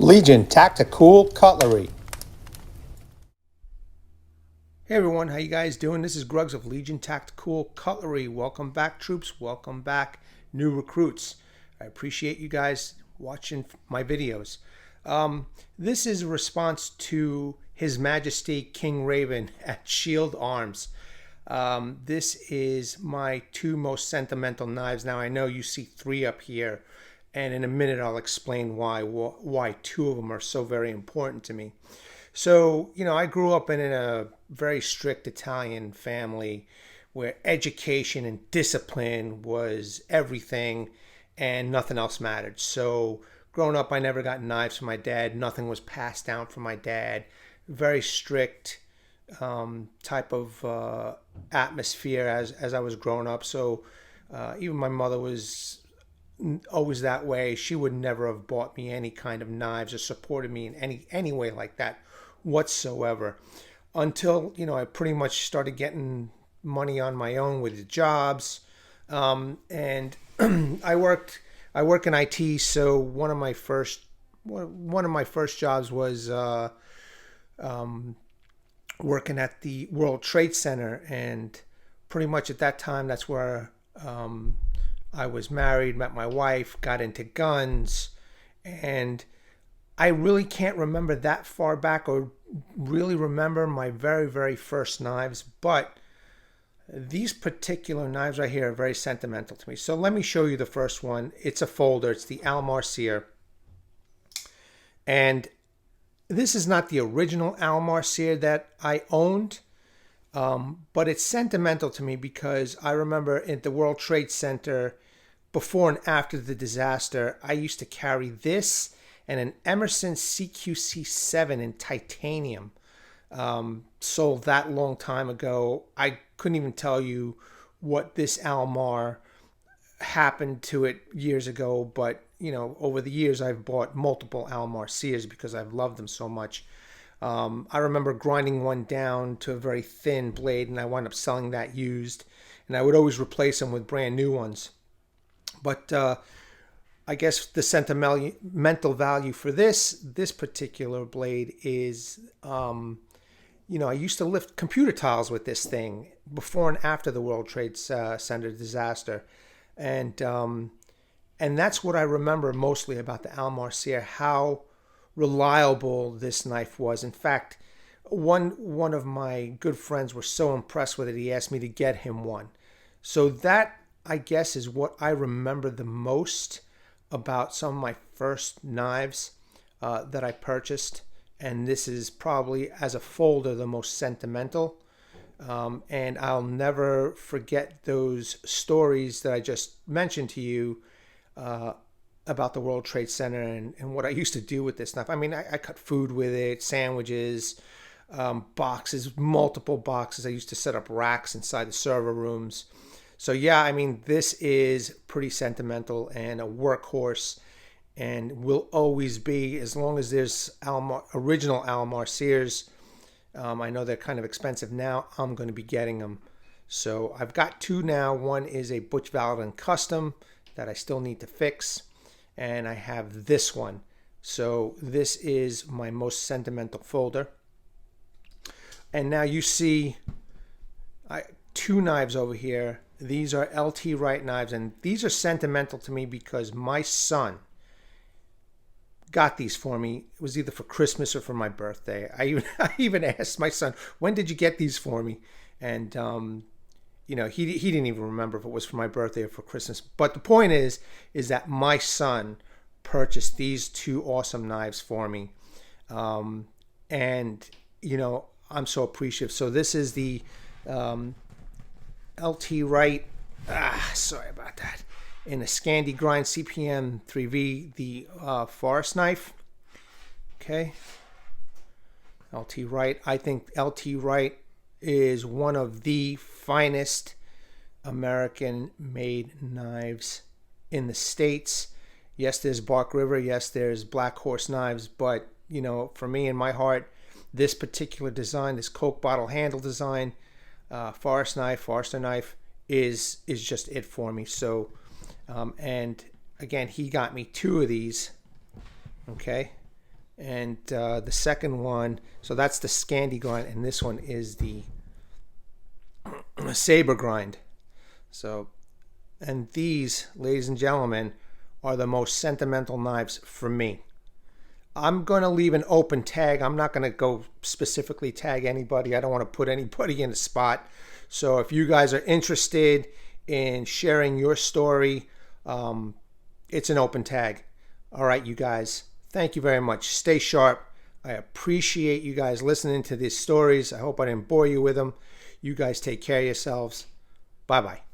Legion Tactical Cutlery. Hey everyone, how you guys doing? This is Gruggs of Legion Tactical Cutlery. Welcome back, troops. Welcome back, new recruits. I appreciate you guys watching my videos. This is a response to His Majesty King Raven at Shield Arms. This is my two most sentimental knives. Now I know you see three up here, and in a minute I'll explain why two of them are so very important to me. So, I grew up in a very strict Italian family where education and discipline was everything and nothing else mattered. So, growing up, I never got knives from my dad. Nothing was passed down from my dad. Very strict type of atmosphere as I was growing up. So, even my mother was always that way. She would never have bought me any kind of knives or supported me in any way like that whatsoever, until I pretty much started getting money on my own with jobs, and I work in IT. So one of my first jobs was working at the World Trade Center, and pretty much at that time that's where I was married, met my wife, got into guns, and I really can't remember that far back or really remember my very, very first knives, but these particular knives right here are very sentimental to me. So let me show you the first one. It's a folder. It's the SERE. And this is not the original SERE that I owned, but it's sentimental to me because I remember at the World Trade Center, before and after the disaster, I used to carry this and an Emerson CQC7 in titanium, sold that long time ago. I couldn't even tell you what this Almar happened to it years ago, but over the years I've bought multiple Almar SEREs because I've loved them so much. I remember grinding one down to a very thin blade, and I wound up selling that used, and I would always replace them with brand new ones. But I guess the sentimental value for this particular blade is, I used to lift computer tiles with this thing before and after the World Trade Center disaster, and that's what I remember mostly about the SERE, how reliable this knife was. In fact, one of my good friends was so impressed with it, he asked me to get him one. So that, I guess, is what I remember the most about some of my first knives that I purchased, and this is probably, as a folder, the most sentimental, and I'll never forget those stories that I just mentioned to you about the World Trade Center and what I used to do with this knife. I mean, I cut food with it, sandwiches, boxes, multiple boxes. I used to set up racks inside the server rooms. So yeah, I mean, this is pretty sentimental and a workhorse, and will always be as long as there's original SEREs. I know they're kind of expensive now. I'm going to be getting them. So I've got two now. One is a Butch Valden custom that I still need to fix, and I have this one. So this is my most sentimental folder. And now you see two knives over here. These are LT Wright knives, and these are sentimental to me because my son got these for me. It was either for Christmas or for my birthday. I even asked my son, when did you get these for me? And he didn't even remember if it was for my birthday or for Christmas. But the point is that my son purchased these two awesome knives for me, and I'm so appreciative. So this is the LT Wright, sorry about that, in a Scandi Grind CPM 3V, the forest knife. Okay, LT Wright. I think LT Wright is one of the finest American-made knives in the States. Yes, there's Bark River. Yes, there's Black Horse knives. But, for me, in my heart, this particular design, this Coke bottle handle design, Forester knife, is just it for me. So, and again, he got me two of these. Okay, And the second one, so that's the Scandi grind, and this one is the Saber grind. So, and these, ladies and gentlemen, are the most sentimental knives for me. I'm going to leave an open tag. I'm not going to go specifically tag anybody. I don't want to put anybody in a spot. So if you guys are interested in sharing your story, it's an open tag. All right, you guys, thank you very much. Stay sharp. I appreciate you guys listening to these stories. I hope I didn't bore you with them. You guys take care of yourselves. Bye-bye.